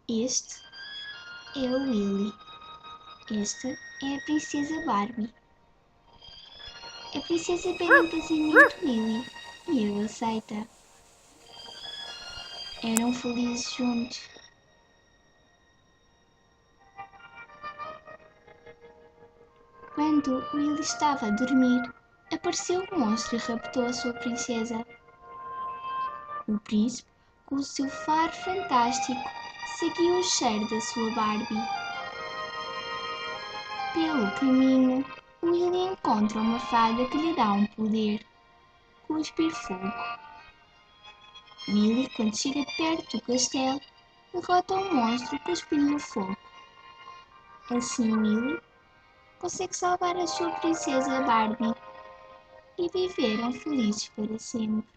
Este é o Willy. Esta é a Princesa Barbie. A princesa pede em casamento Willy e ele aceita. Eram felizes juntos. Quando Willy estava a dormir, apareceu um monstro e raptou a sua princesa. O príncipe, com o seu faro fantástico, seguiu o cheiro da sua Barbie. Pelo caminho, Willy encontra uma fada que lhe dá um poder: cuspir fogo. Willy, quando chega perto do castelo, derrota o monstro cuspindo o fogo. Assim, Willy consegue salvar a sua princesa Barbie e viveram felizes para sempre.